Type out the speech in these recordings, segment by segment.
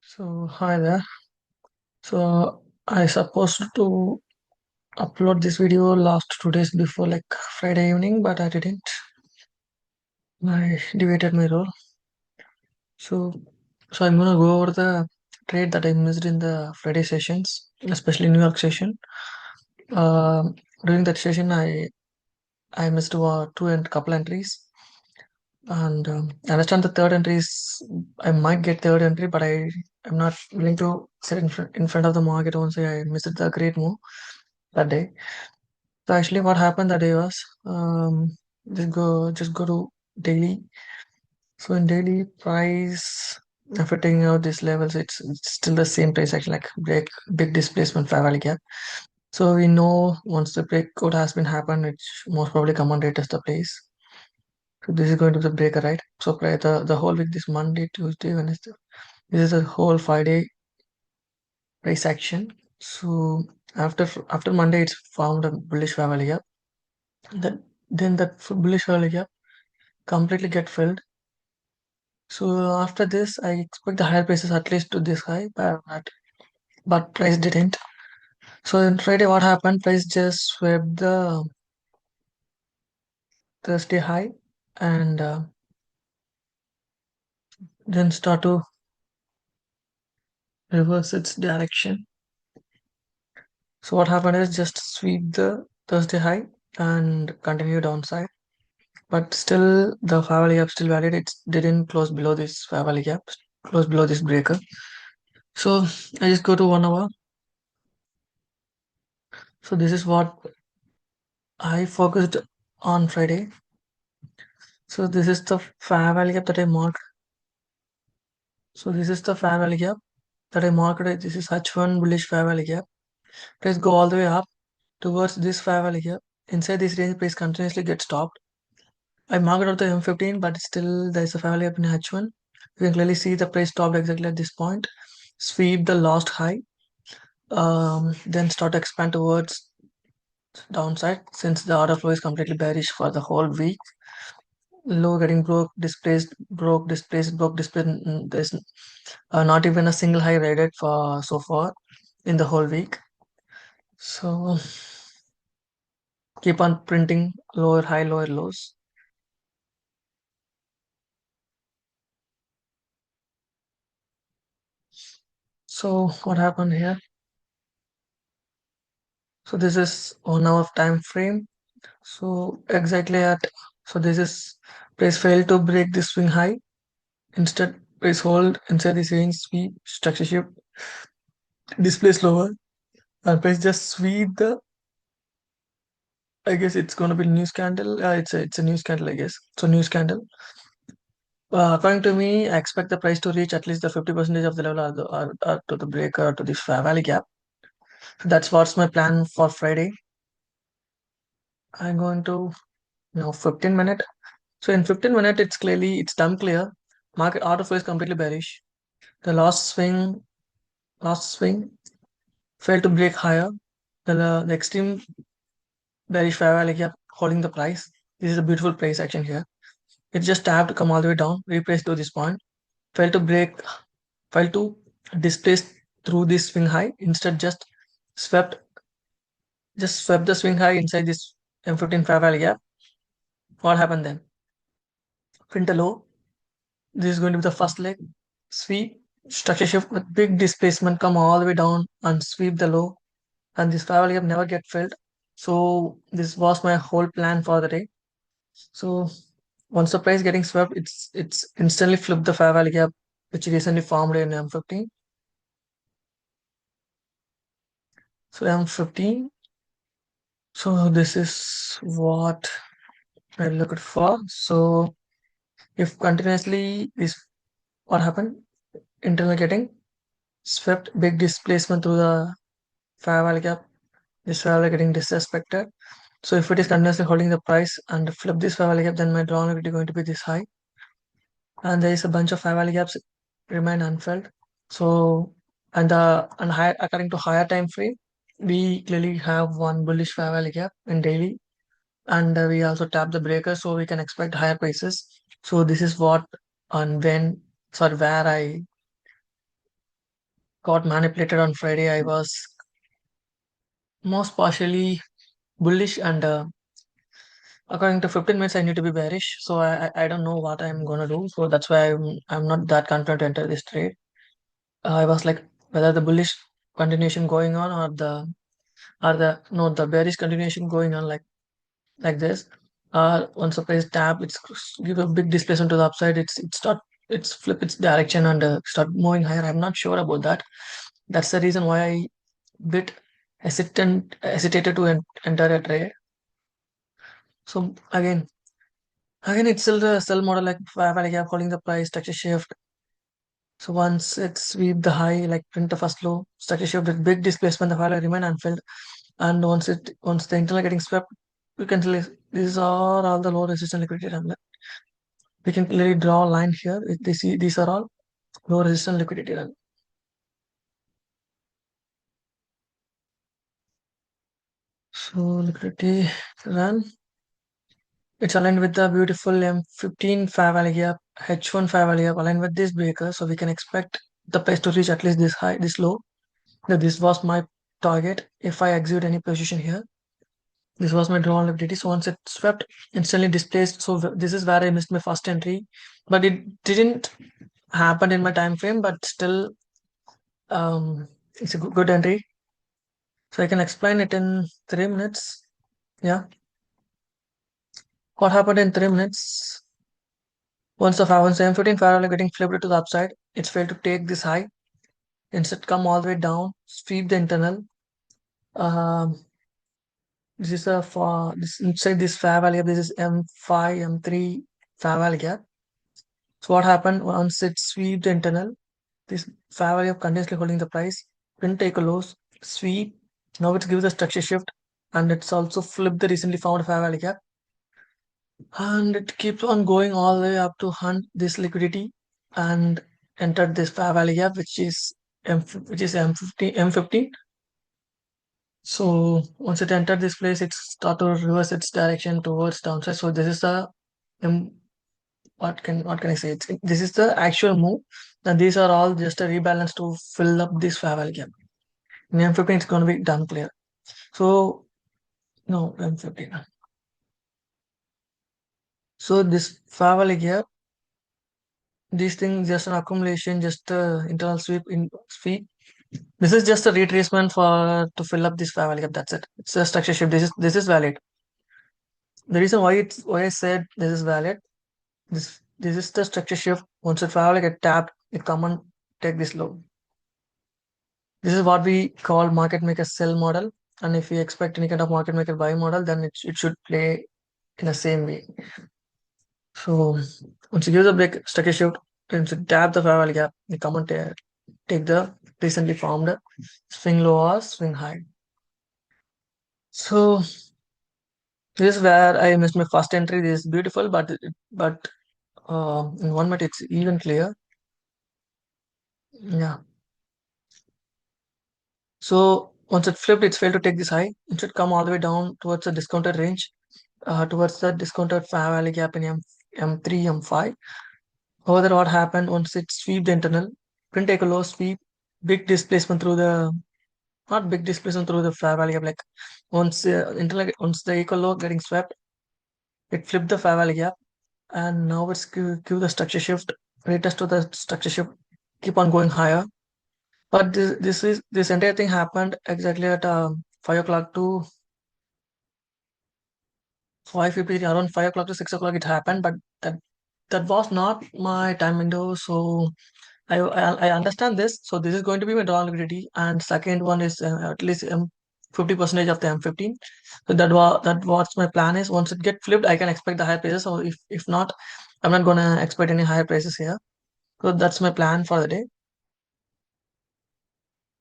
So hi there. So I supposed to upload this video last 2 days before like Friday evening, but I didn't. I deviated my role. So I'm gonna go over the trade that I missed in the Friday sessions, especially New York session. During that session, I missed two and couple entries, and I understand the third entry is I might get third entry, but I'm not willing to sit in front of the market once I missed the great move that day. So actually, what happened that day was just go to daily. So in daily price, after taking out these levels, it's still the same price actually, like break big displacement fair value gap. So we know once the breakout has been happened, it's most probably come on retest the place. So this is going to be the breaker, right? So the whole week, this Monday, Tuesday, Wednesday, this is a whole 5 day price action. So after Monday, it's found a bullish fair value gap. Then that bullish fair value gap completely get filled. So after this, I expect the higher prices at least to this high, but price didn't. So in Friday, what happened? Price just swept the Thursday high and then start to reverse its direction. So what happened is just sweep the Thursday high and continue downside. But still, the fair value gap still valid. It didn't close below this fair value gap, close below this breaker. So I just go to 1 hour. So this is what I focused on Friday. So this is the fair value gap that I marked. So this is the fair value gap that I marked. This is H1 bullish fair value gap. Please go all the way up towards this fair value gap. Inside this range, please continuously get stopped. I marked out the M15, but still there is a fair value gap in H1. You can clearly see the price stopped exactly at this point. Sweep the last high. Then start to expand towards downside since the order flow is completely bearish for the whole week. Low getting broke, displaced, broke, displaced, broke, displaced. There's not even a single high rated for so far in the whole week. So keep on printing lower high, lower lows. So what happened here? So this is 1 hour of time frame. So exactly at this is price failed to break this swing high. Instead, price hold inside this range, sweep, structure shift, displace lower, and price just sweep the. I guess it's gonna be news candle. It's a news candle, I guess. So news candle. According to me, I expect the price to reach at least the 50% of the level or to the breaker or to this fair value gap. So that's what's my plan for Friday. I'm going to 15 minute. So in 15 minutes, it's damn clear. Market order flow is completely bearish. The last swing failed to break higher. The extreme bearish fair value gap holding the price. This is a beautiful price action here. It just tapped to come all the way down, repriced to this point, failed to break, failed to displace through this swing high. Instead, swept, just swept the swing high inside this M15 fair value gap. What happened then? Print a low. This is going to be the first leg. Sweep, structure shift with big displacement, come all the way down and sweep the low. And this fair value gap never get filled. So this was my whole plan for the day. So once the price getting swept, it's instantly flipped the fair value gap, which recently formed in M15. So M15. So this is what I looked for. So if continuously this what happened, internal getting swept, big displacement through the fair value gap. This fair value getting disrespected. So if it is continuously holding the price and flip this fair value gap, then my draw liquidity going to be this high. And there is a bunch of fair value gaps remain unfilled. So and higher according to higher time frame, we clearly have one bullish fair value gap in daily, and we also tap the breaker, so we can expect higher prices. So this is what and when sorry where I got manipulated on Friday. I was most partially bullish, and according to 15 minutes, I need to be bearish. So I don't know what I'm gonna do. So that's why I'm not that confident to enter this trade. I was like whether the bullish continuation going on, or the no the bearish continuation going on like this. Once the price tap, it's give a big displacement to the upside. It's flip its direction and start moving higher. I'm not sure about that. That's the reason why I bit hesitated to enter a trade. So again, it's still the sell model like value gap holding the price structure shift. So once it sweep the high, like print the first low, structure shift with big displacement, the value remain unfilled. And once the internal getting swept, you can tell these are all the low resistance liquidity. And we can clearly draw a line here. These are all low resistance liquidity run. So liquidity run. It's aligned with the beautiful M15 fair value gap, H1 fair value gap aligned with this breaker. So we can expect the price to reach at least this high, this low. Now this was my target. If I execute any position here, this was my draw on liquidity. So once it swept, instantly displaced. So this is where I missed my first entry, but it didn't happen in my time frame. But still, it's a good entry. So I can explain it in 3 minutes. Yeah, what happened in 3 minutes? Once the M15 parallel getting flipped to the upside, it's failed to take this high. Instead, come all the way down, sweep the internal. Um, this is a for this inside this fair value gap. This is M5, M3 fair value gap. So what happened once it sweep the internal? This fair value gap continuously holding the price. Print take a loss, sweep. Now it gives a structure shift, and it's also flipped the recently found fair value gap, and it keeps on going all the way up to hunt this liquidity and enter this fair value gap, which is M15. So once it entered this place, it start to reverse its direction towards downside. So this is the M, what can I say? This is the actual move, and these are all just a rebalance to fill up this fair value gap. In M15, it's going to be done clear. So no M15. So this fair value gap, these things just an accumulation, just internal sweep. This is just a retracement for to fill up this fair value gap. That's it. It's a structure shift. This is valid. The reason why I said this is valid. This is the structure shift. Once the fair value get tapped, it come and take this low. This is what we call market maker sell model. And if we expect any kind of market maker buy model, then it should play in the same way. So once you give the break structure shift, once you tap the fair value gap, you come and take the recently formed swing low or swing high. So this is where I missed my first entry. This is beautiful, but in 1 minute it's even clear. Yeah. So once it flipped, it's failed to take this high. It should come all the way down towards the discounted range, towards the discounted fair value gap in M3, M5. However, what happened once it sweep the internal, didn't take a low sweep, big displacement through the not big displacement through the fair value gap. Like once the equal low getting swept, it flipped the fair value gap, and now it's give the structure shift, retest to the structure shift, keep on going higher. But this entire thing happened exactly at 5 o'clock to 5:50, around 5 o'clock to 6 o'clock. It happened, but that was not my time window. So I understand this. So this is going to be my draw liquidity, and second one is at least 50% of the M15. So that what's my plan is. Once it get flipped, I can expect the higher prices. So if not, I'm not gonna expect any higher prices here. So that's my plan for the day.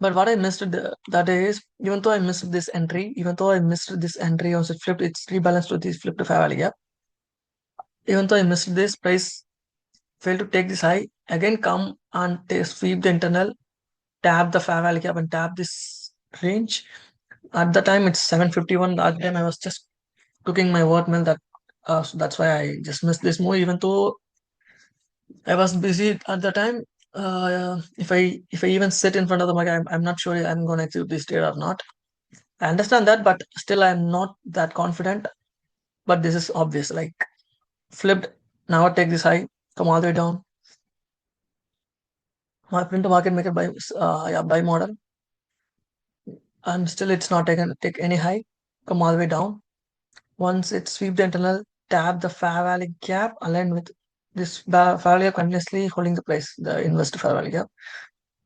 But what I missed that day is, even though I missed this entry, once it flipped, it's rebalanced to this flipped fair value gap. Even though I missed this, price failed to take this high. Again, come and sweep the internal, tap the fair value gap, and tap this range. At the time, it's 7:51. At the time, I was just cooking my oatmeal. So that's why I just missed this move. Even though I was busy at the time, if I even sit in front of the market, I'm not sure I'm going to execute this trade or not. I understand that, but still I'm not that confident. But this is obvious, like flipped. Now I take this high, come all the way down. My print to market maker buy, yeah, buy model, and still it's not taken take any high, come all the way down. Once it sweep the internal, tap the fair value gap aligned with this fair value gap continuously holding the price, the investor fair value gap.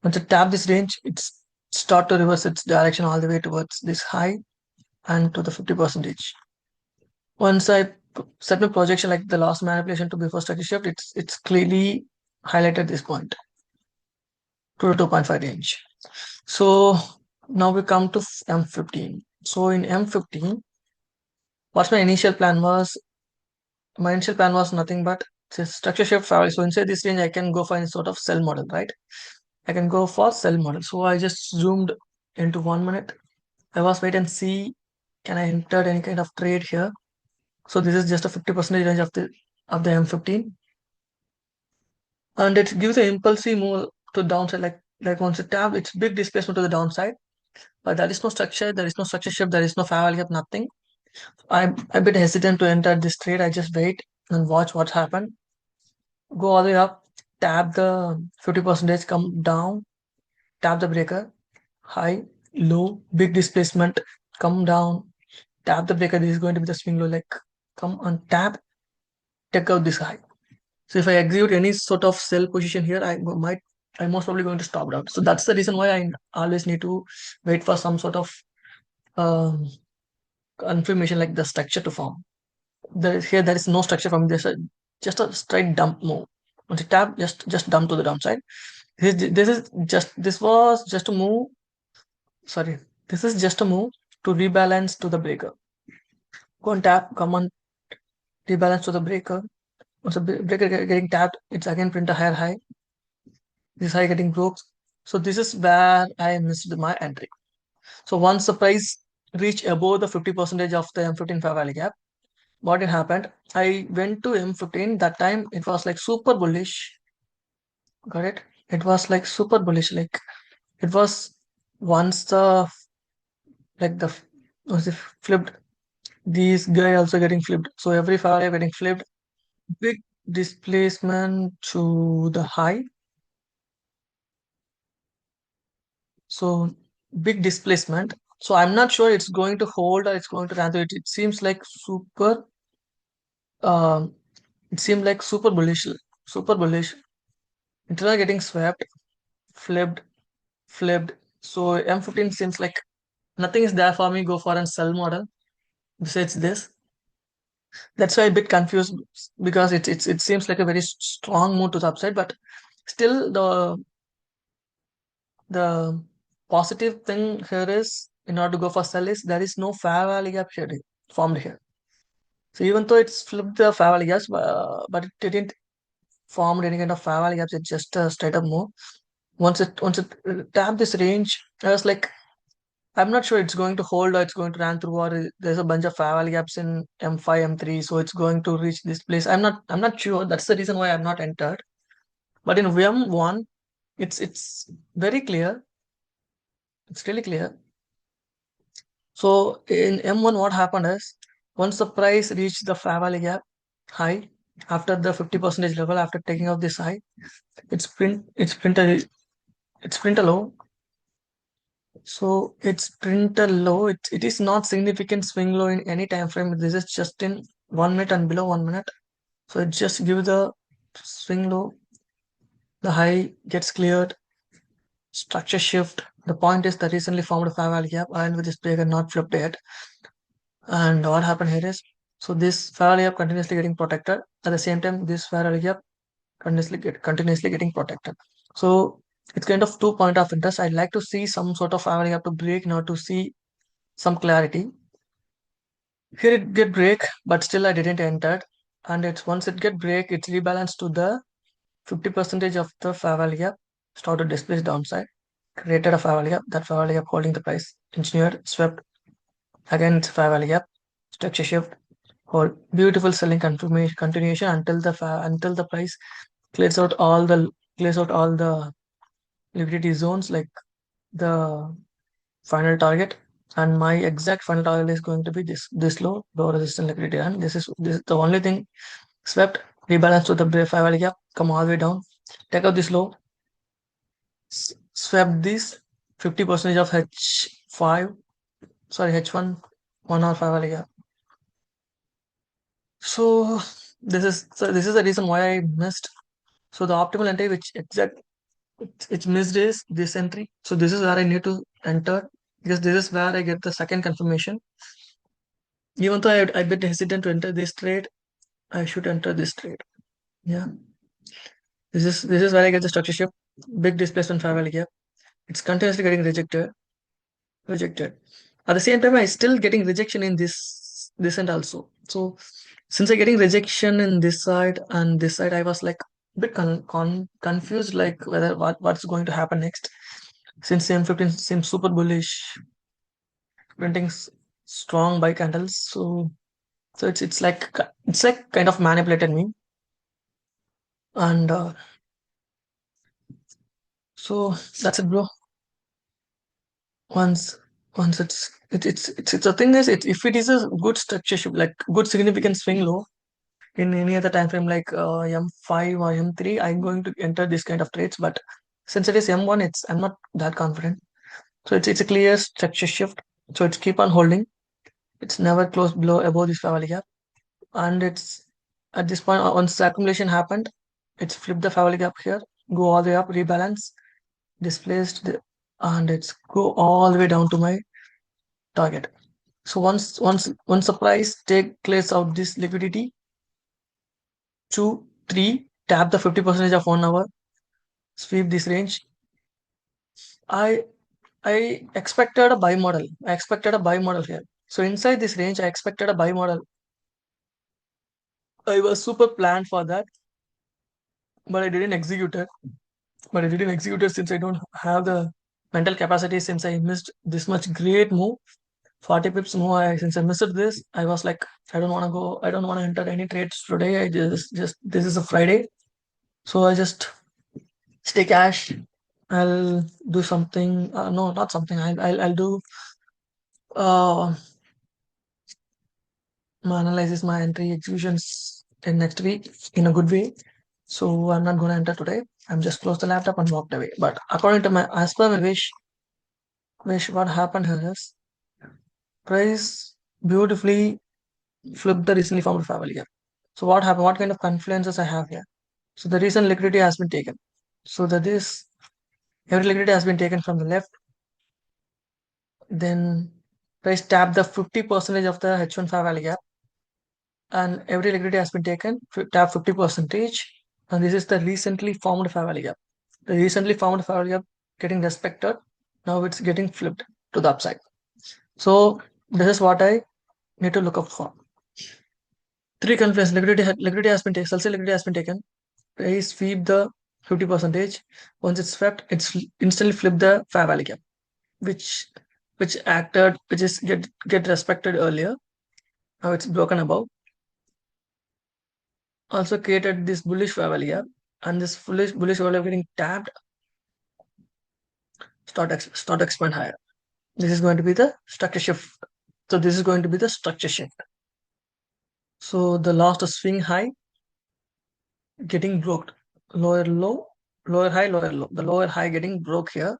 Once it tap this range, it's start to reverse its direction all the way towards this high and to the 50 percentage. Once I set my projection like the last manipulation to before structure shift, it's clearly highlighted this point to the 2.5 range. So now we come to M15. So in M15, what my initial plan was, my initial plan was nothing but structure shift fair. So inside this range, I can go for any sort of sell model, right? I can go for sell model. So I just zoomed into 1 minute. I was wait and see, can I enter any kind of trade here? So this is just a 50% range of the M15, and it gives an impulsive move to downside. Like once it tap, it's big displacement to the downside, but there is no structure, there is no structure shift, there is no fair value gap, nothing. I'm a bit hesitant to enter this trade. I just wait and watch what's happened. Go all the way up, tap the 50%, come down, tap the breaker, high, low, big displacement, come down, tap the breaker. This is going to be the swing low, like come on tap, take out this high. So if I execute any sort of sell position here, I'm most probably going to stop it out. So that's the reason why I always need to wait for some sort of um, confirmation like the structure to form. There is no structure from this, just a straight dump move. Once you tap, just dump to the downside. This was just a move. Sorry, this is just a move to rebalance to the breaker. Go and tap, come on, rebalance to the breaker. Once the breaker getting tapped, it's again print a higher high. This high getting broke. So this is where I missed my entry. So once the price reached above the 50% of the M15 fair value gap, what had happened? I went to M15. That time it was like super bullish. Got it? It was like super bullish. Like it was once the like the was it flipped. These guy also getting flipped. So every fair value getting flipped. Big displacement to the high. So big displacement. So I'm not sure it's going to hold or it's going to run through it. It seems like um, super bullish, super bullish. Internal getting swept, flipped, flipped. So M15 seems like nothing is there for me. Go for a sell model. Besides this, that's why I'm a bit confused because it seems like a very strong move to the upside, but still the positive thing here is in order to go for sell is there is no fair value gap here formed here. So even though it's flipped the fair value gaps, but it didn't form any kind of fair value gaps. It's just a straight up move. Once it tapped this range, I was like, I'm not sure it's going to hold or it's going to run through or there's a bunch of fair value gaps in M5, M3, so it's going to reach this place. I'm not sure. That's the reason why I'm not entered. But in VM1, it's very clear. It's really clear. So in M1, what happened is once the price reached the fair value gap high after the 50% level, after taking out this high, it's print a low. So it's print a low. It is not significant swing low in any time frame. This is just in 1 minute and below 1 minute. So it just gives the swing low. The high gets cleared. Structure shift. The point is the recently formed fair value gap and with this breaker not flipped yet. And what happened here is so this fair value gap continuously getting protected. At the same time, this fair value gap continuously getting protected. So it's kind of 2 point of interest. I'd like to see some sort of fair value gap to break now to see some clarity. Here it get break, but still I didn't enter. And it's once it get break, it's rebalanced to the 50% of the fair value gap, started displace downside, created a fair value gap, that fair value gap holding the price, engineered, swept, again it's fair value gap, structure shift, hold, beautiful selling continuation until the price clears out all the clears out all the liquidity zones like the final target, and my exact final target is going to be this low resistance liquidity, and this is the only thing. Swept, rebalance to the 5 value gap, come all the way down, take out this low, swept this 50% of H5, sorry H1, 1 hour 5 value gap. So this is the reason why I missed. So the optimal entry which missed is this entry. So this is where I need to enter, because this is where I get the second confirmation. Even though I bit hesitant to enter this trade, I should enter this trade. Yeah, this is where I get the structure shift, big displacement 5 value gap. It's continuously getting rejected. At the same time, I still getting rejection in this end also. So since I getting rejection in this side and this side, I was like a bit confused, like whether what's going to happen next. Since M15 seems super bullish, printing strong buy candles, so it's like kind of manipulated me, and so that's it, bro. Once once it's the thing is, if it is a good structure shift, like good significant swing low in any other time frame like M5 or M3, I'm going to enter this kind of trades. But since it is M1, I'm not that confident. So it's a clear structure shift. So it's keep on holding. It's never closed below above this family gap, and it's at this point, once the accumulation happened, it's flipped the family gap here, go all the way up, rebalance, displaced, and it's go all the way down to my target. So once the price take clears out this liquidity, 2 3, tap the 50% of 1 hour, sweep this range. I I expected a buy model. I expected a buy model here. So inside this range, I expected a buy model. I was super planned for that, but I didn't execute it. But I didn't execute it since I don't have the mental capacity. Since I missed this much great move, 40 pips move. Since I missed this, I was like, I don't want to go. I don't want to enter any trades today. I just this is a Friday, so I just stay cash. I'll do something. No, not something. I'll do uh my analysis, my entry executions in next week in a good way. So I'm not gonna enter today. I'm just closed the laptop and walked away. But according to my as per my wish what happened here is price beautifully flipped the recently formed family gap. So what happened? What kind of confluences I have here? So the recent liquidity has been taken. So that this every liquidity has been taken from the left. Then price tap the 50% of the H1 value gap, and every liquidity has been taken. Tap 50 percentage, and this is the recently formed fair value gap. The recently formed fair value gap getting respected. Now it's getting flipped to the upside. So this is what I need to look up for. Three confluence liquidity has been taken. Sell liquidity has been taken. Price sweep the 50 percentage. Once it's swept, it's instantly flip the fair value gap, which which is get respected earlier. Now it's broken above. Also created this bullish fair value gap, and this bullish value getting tapped. Start expand higher. This is going to be the structure shift. So this is going to be the structure shift. So the last swing high getting broke, lower low, lower high, lower low. The lower high getting broke here,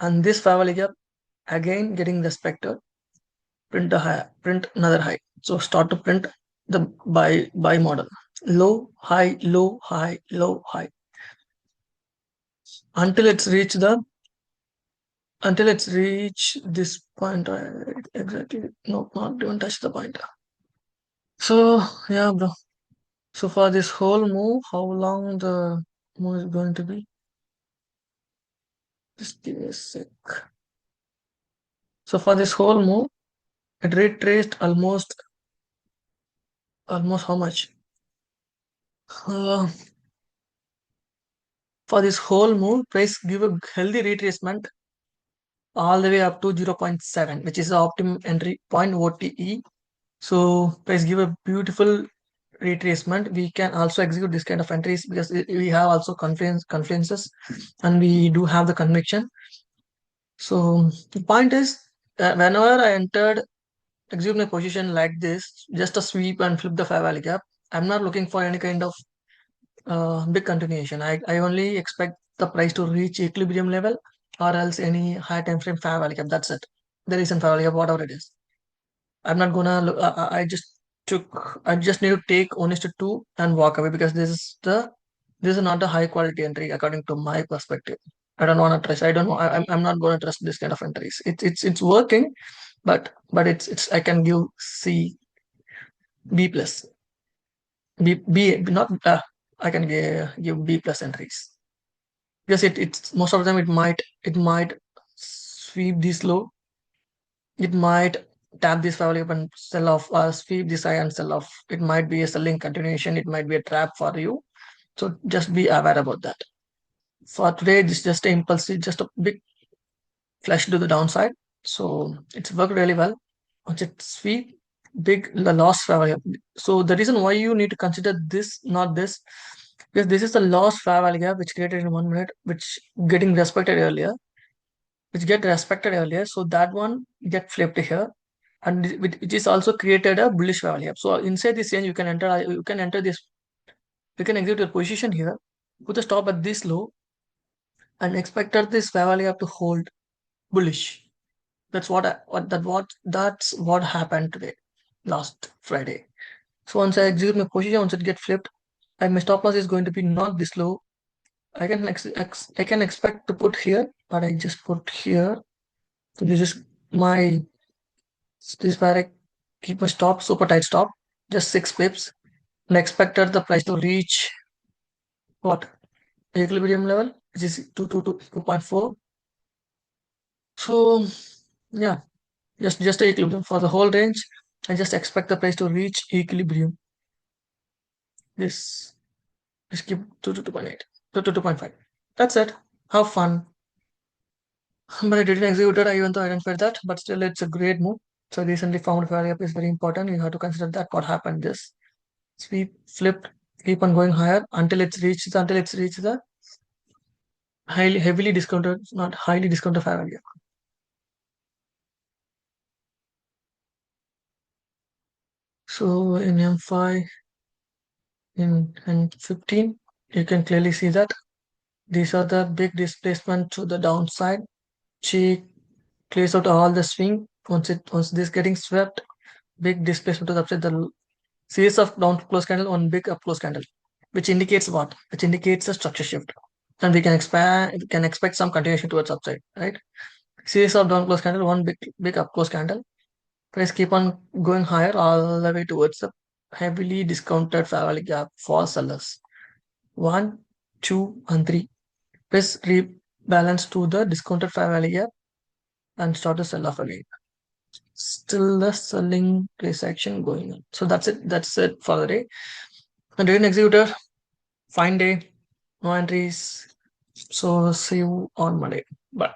and this fair value gap again getting respected. Print a high, print another high. So start to print the buy model. Low, high, low, high, low, high, until it's reached this point, right? Exactly. No, not even touch the point. So yeah, bro. So for this whole move, how long the move is going to be? Just give me a sec. So for this whole move, it retraced almost how much? Uh, for this whole move, price give a healthy retracement all the way up to 0.7, which is the optimum entry point OTE. So price give a beautiful retracement, we can also execute this kind of entries because we have also confluences and we do have the conviction. So the point is, whenever I entered execute my position like this, just a sweep and flip the fair value gap, I'm not looking for any kind of big continuation. I only expect the price to reach equilibrium level or else any high time frame fair value gap. That's it. The recent fair value gap, whatever it is. I'm not gonna look. I just took. I just need to take 1:2 and walk away because this is not a high quality entry according to my perspective. I don't want to trust. I don't know. I'm not going to trust this kind of entries. It's working, but it's I can give C B plus B not I can give B plus entries because it's most of the time it might sweep this low. It might tap this value up and sell off, sweep this high and sell off. It might be a selling continuation. It might be a trap for you. So just be aware about that. For today, this is just an impulsive, just a big flash to the downside. So it's worked really well. Once it sweep, the loss value. So the reason why you need to consider this, not this, because this is the loss fair value gap which created in 1 minute, which getting respected earlier, So that one get flipped here, and which is also created a bullish fair value gap. So inside this range, you can exit your position here, put a stop at this low, and expected this fair value gap to hold bullish. That's what happened today, last Friday. So once I execute my position, once it get flipped, my stop loss is going to be not this low. I can expect to put here, but I just put here. So this is my this where I keep my stop, super tight stop, just 6 pips, and expected the price to reach what equilibrium level, which is 2.4. So yeah, just a equilibrium for the whole range. I just expect the price to reach equilibrium. This just keep 2 to 2.8 to 2.5. That's it. Have fun. But I didn't execute it, even though I identified that. But still, it's a great move. So recently found value up is very important. You have to consider that what happened. This sweep flipped, keep on going higher until it's reached the heavily discounted, not highly discounted fair value. So in M5 in 15, you can clearly see that these are the big displacement to the downside. She clears out all the swing. Once this getting swept, big displacement to the upside. The series of down close candle, one big up close candle, which indicates what? Which indicates a structure shift, and we can expect some continuation towards upside, right? Series of down close candle, one big up close candle. Price keep on going higher all the way towards the heavily discounted fair value gap for sellers. 1, 2, and 3. Price rebalance to the discounted fair value gap and start to sell off again. Still the selling price action going on. So that's it. That's it for the day. And during executor, fine day, no entries. So see you on Monday. Bye.